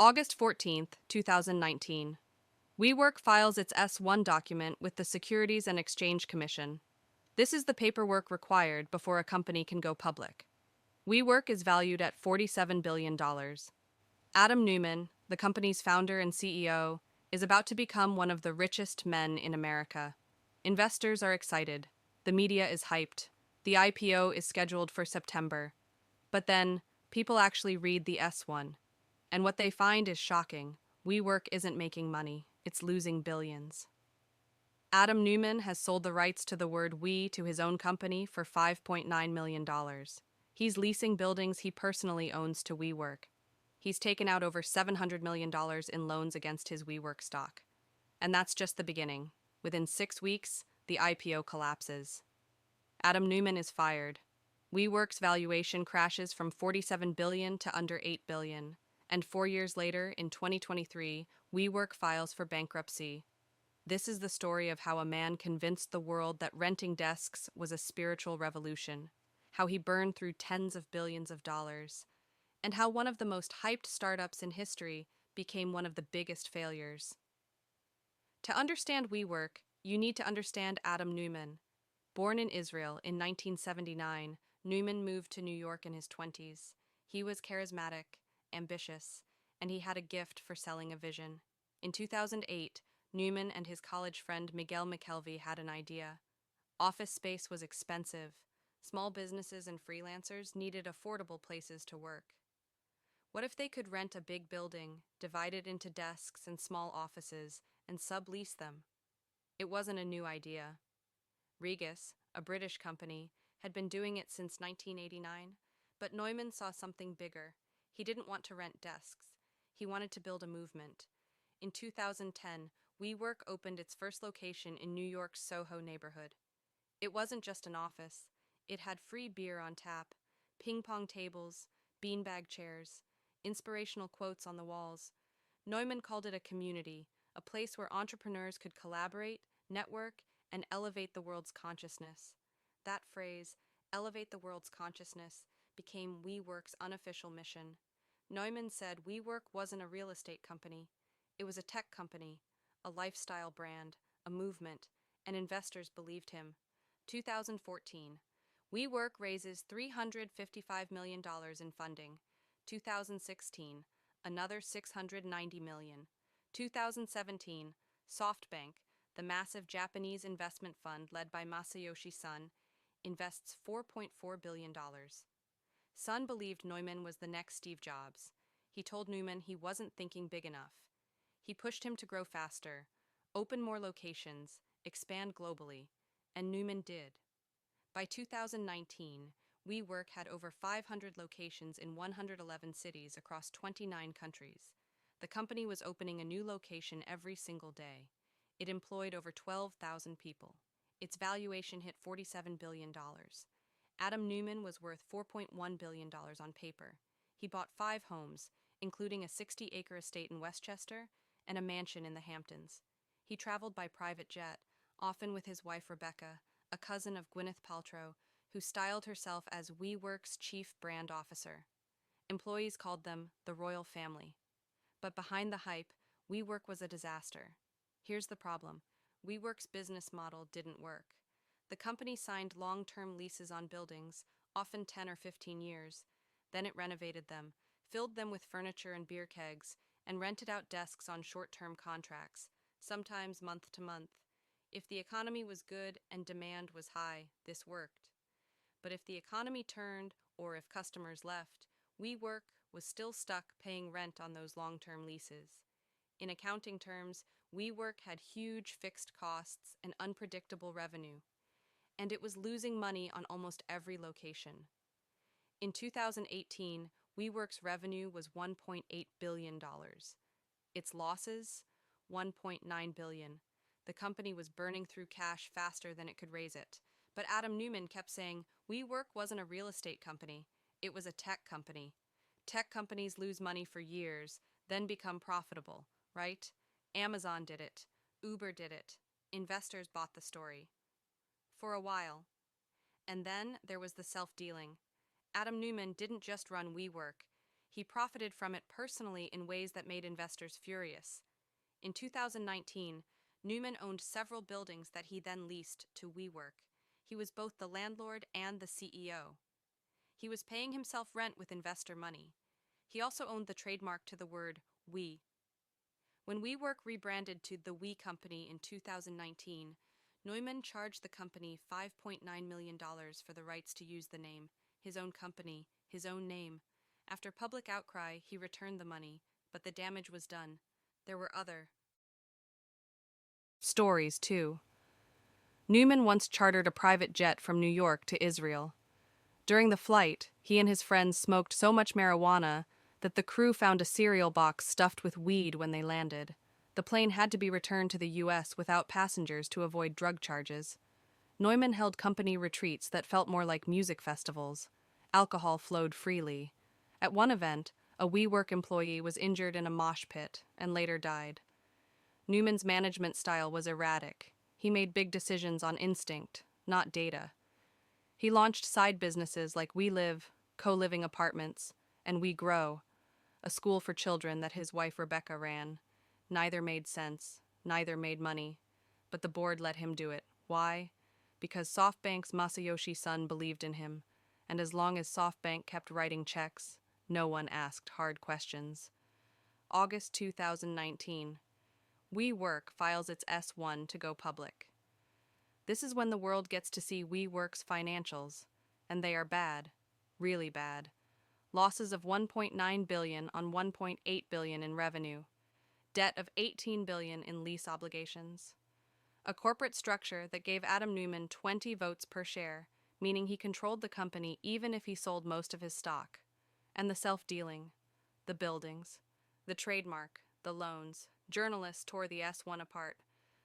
August 14th, 2019. WeWork files its S1 document with the Securities and Exchange Commission. This is the paperwork required before a company can go public. WeWork is valued at $47 billion. Adam Neumann, the company's founder and CEO, is about to become one of the richest men in America. Investors are excited. The media is hyped. The IPO is scheduled for September. But then, people actually read the S1. And what they find is shocking. WeWork isn't making money, it's losing billions. Adam Neumann has sold the rights to the word we to his own company for $5.9 million. He's leasing buildings he personally owns to WeWork. He's taken out over $700 million in loans against his WeWork stock. And that's just the beginning. Within 6 weeks, the IPO collapses. Adam Neumann is fired. WeWork's valuation crashes from $47 billion to under $8 billion. And 4 years later, in 2023, WeWork files for bankruptcy. This is the story of how a man convinced the world that renting desks was a spiritual revolution, how he burned through tens of billions of dollars, and how one of the most hyped startups in history became one of the biggest failures. To understand WeWork, you need to understand Adam Neumann. Born in Israel in 1979, Neumann moved to New York in his 20s. He was charismatic, ambitious, and he had a gift for selling a vision. In 2008, Neumann and his college friend Miguel McKelvey had an idea. Office space was expensive. Small businesses and freelancers needed affordable places to work. What if they could rent a big building, divide it into desks and small offices, and sublease them? It wasn't a new idea. Regus, a British company, had been doing it since 1989, but Neumann saw something bigger. He didn't want to rent desks. He wanted to build a movement. In 2010, WeWork opened its first location in New York's Soho neighborhood. It wasn't just an office. It had free beer on tap, ping pong tables, beanbag chairs, inspirational quotes on the walls. Neumann called it a community, a place where entrepreneurs could collaborate, network, and elevate the world's consciousness. That phrase, elevate the world's consciousness, became WeWork's unofficial mission. Neumann said WeWork wasn't a real estate company. It was a tech company, a lifestyle brand, a movement, and investors believed him. 2014. WeWork raises $355 million in funding. 2016. Another $690 million. 2017. SoftBank, the massive Japanese investment fund led by Masayoshi Son, invests $4.4 billion. Son believed Neumann was the next Steve Jobs. He told Neumann he wasn't thinking big enough. He pushed him to grow faster, open more locations, expand globally, and Neumann did. By 2019, WeWork had over 500 locations in 111 cities across 29 countries. The company was opening a new location every single day. It employed over 12,000 people. Its valuation hit $47 billion. Adam Neumann was worth $4.1 billion on paper. He bought 5 homes, including a 60-acre estate in Westchester and a mansion in the Hamptons. He traveled by private jet, often with his wife Rebecca, a cousin of Gwyneth Paltrow, who styled herself as WeWork's chief brand officer. Employees called them the royal family. But behind the hype, WeWork was a disaster. Here's the problem. WeWork's business model didn't work. The company signed long-term leases on buildings, often 10 or 15 years. Then it renovated them, filled them with furniture and beer kegs, and rented out desks on short-term contracts, sometimes month to month. If the economy was good and demand was high, this worked. But if the economy turned, or if customers left, WeWork was still stuck paying rent on those long-term leases. In accounting terms, WeWork had huge fixed costs and unpredictable revenue, and it was losing money on almost every location. In 2018, WeWork's revenue was $1.8 billion. Its losses? $1.9 billion. The company was burning through cash faster than it could raise it. But Adam Neumann kept saying WeWork wasn't a real estate company. It was a tech company. Tech companies lose money for years, then become profitable, right? Amazon did it. Uber did it. Investors bought the story. For a while. And then there was the self-dealing. Adam Neumann didn't just run WeWork. He profited from it personally in ways that made investors furious. In 2019, Neumann owned several buildings that he then leased to WeWork. He was both the landlord and the CEO. He was paying himself rent with investor money. He also owned the trademark to the word we. When WeWork rebranded to the We Company in 2019, Neumann charged the company $5.9 million for the rights to use the name, his own company, his own name. After public outcry, he returned the money, but the damage was done. There were other stories, too. Neumann once chartered a private jet from New York to Israel. During the flight, he and his friends smoked so much marijuana that the crew found a cereal box stuffed with weed when they landed. The plane had to be returned to the U.S. without passengers to avoid drug charges. Neumann held company retreats that felt more like music festivals. Alcohol flowed freely. At one event, a WeWork employee was injured in a mosh pit and later died. Neumann's management style was erratic. He made big decisions on instinct, not data. He launched side businesses like We Live, co-living apartments, and We Grow, a school for children that his wife Rebecca ran. Neither made sense, neither made money, but the board let him do it. Why? Because SoftBank's Masayoshi Son believed in him, and as long as SoftBank kept writing checks, no one asked hard questions. August 2019. WeWork files its S1 to go public. This is when the world gets to see WeWork's financials, and they are bad, really bad. Losses of $1.9 billion on $1.8 billion in revenue, debt of $18 billion in lease obligations. A corporate structure that gave Adam Neumann 20 votes per share, meaning he controlled the company even if he sold most of his stock. And the self-dealing, the buildings, the trademark, the loans. Journalists tore the S1 apart.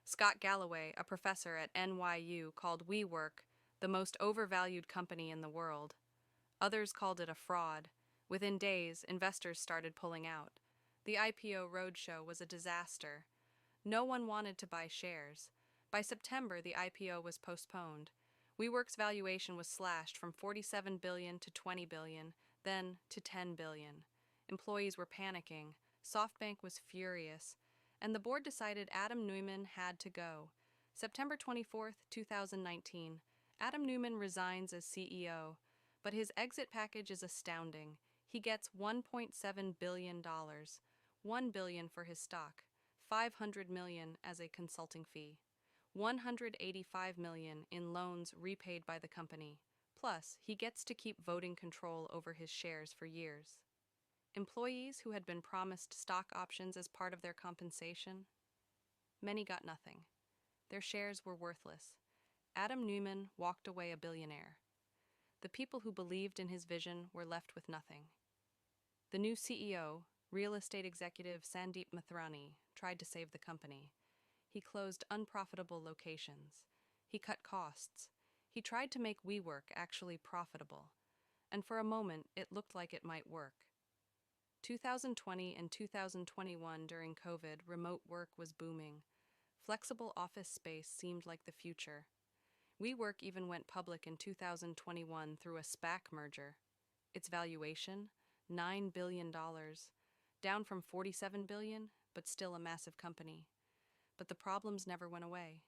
Scott Galloway, a professor at NYU, called WeWork the most overvalued company in the world. Others called it a fraud. Within days, investors started pulling out. The IPO roadshow was a disaster. No one wanted to buy shares. By September, the IPO was postponed. WeWork's valuation was slashed from $47 billion to $20 billion, then to $10 billion. Employees were panicking. SoftBank was furious. And the board decided Adam Neumann had to go. September 24, 2019. Adam Neumann resigns as CEO, but his exit package is astounding. He gets $1.7 billion, $1 billion for his stock, $500 million as a consulting fee, $185 million in loans repaid by the company. Plus, he gets to keep voting control over his shares for years. Employees who had been promised stock options as part of their compensation, many got nothing. Their shares were worthless. Adam Neumann walked away a billionaire. The people who believed in his vision were left with nothing. The new CEO, real estate executive Sandeep Mathrani, tried to save the company. He closed unprofitable locations. He cut costs. He tried to make WeWork actually profitable. And for a moment, it looked like it might work. 2020 and 2021 during COVID, remote work was booming. Flexible office space seemed like the future. WeWork even went public in 2021 through a SPAC merger. Its valuation, $9 billion, down from $47 billion, but still a massive company. But the problems never went away.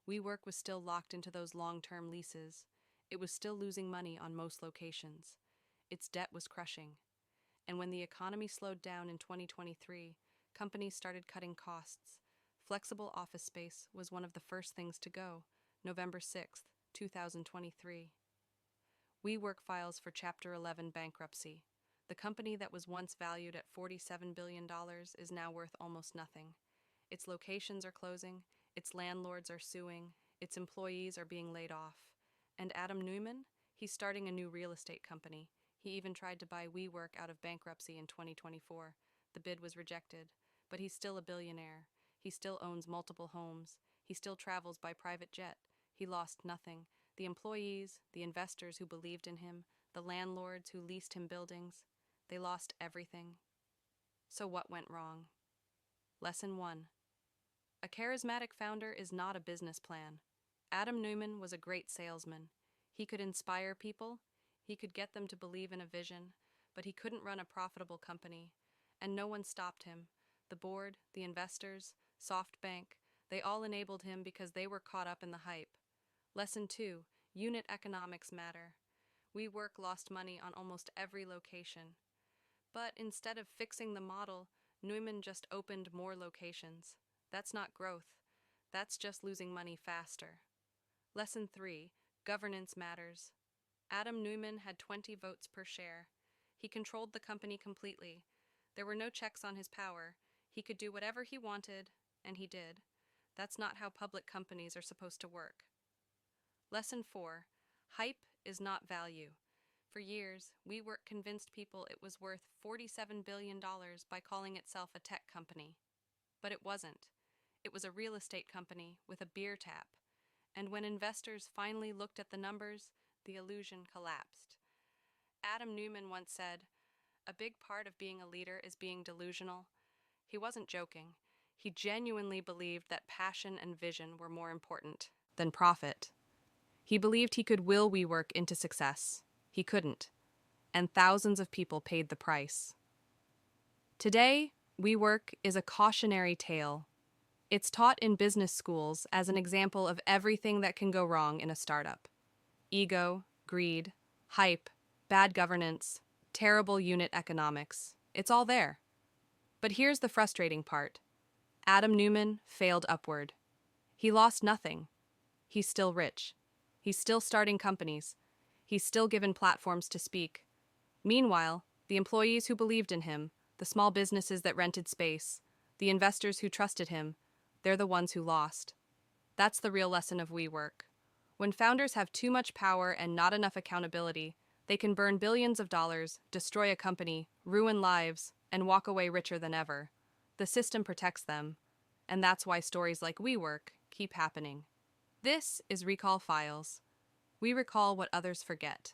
WeWork was still locked into those long-term leases. It was still losing money on most locations. Its debt was crushing. And when the economy slowed down in 2023, companies started cutting costs. Flexible office space was one of the first things to go, November 6, 2023. WeWork files for Chapter 11 bankruptcy. The company that was once valued at $47 billion is now worth almost nothing. Its locations are closing, its landlords are suing, its employees are being laid off. And Adam Neumann? He's starting a new real estate company. He even tried to buy WeWork out of bankruptcy in 2024. The bid was rejected, but he's still a billionaire. He still owns multiple homes. He still travels by private jet. He lost nothing. The employees, the investors who believed in him, the landlords who leased him buildings, they lost everything. So what went wrong? Lesson 1. A charismatic founder is not a business plan. Adam Neumann was a great salesman. He could inspire people. He could get them to believe in a vision, but he couldn't run a profitable company. And no one stopped him. The board, the investors, SoftBank, they all enabled him because they were caught up in the hype. Lesson 2. Unit economics matter. WeWork lost money on almost every location. But instead of fixing the model, Neumann just opened more locations. That's not growth. That's just losing money faster. Lesson 3. Governance matters. Adam Neumann had 20 votes per share. He controlled the company completely. There were no checks on his power. He could do whatever he wanted, and he did. That's not how public companies are supposed to work. Lesson 4. Hype is not value. For years, WeWork convinced people it was worth $47 billion by calling itself a tech company. But it wasn't. It was a real estate company with a beer tap. And when investors finally looked at the numbers, the illusion collapsed. Adam Neumann once said, "A big part of being a leader is being delusional." He wasn't joking. He genuinely believed that passion and vision were more important than profit. He believed he could will WeWork into success. He couldn't. And thousands of people paid the price. Today, WeWork is a cautionary tale. It's taught in business schools as an example of everything that can go wrong in a startup. Ego, greed, hype, bad governance, terrible unit economics. It's all there. But here's the frustrating part. Adam Neumann failed upward. He lost nothing. He's still rich. He's still starting companies. He's still given platforms to speak. Meanwhile, the employees who believed in him, the small businesses that rented space, the investors who trusted him, they're the ones who lost. That's the real lesson of WeWork. When founders have too much power and not enough accountability, they can burn billions of dollars, destroy a company, ruin lives, and walk away richer than ever. The system protects them, and that's why stories like WeWork keep happening. This is Recall Files. We recall what others forget.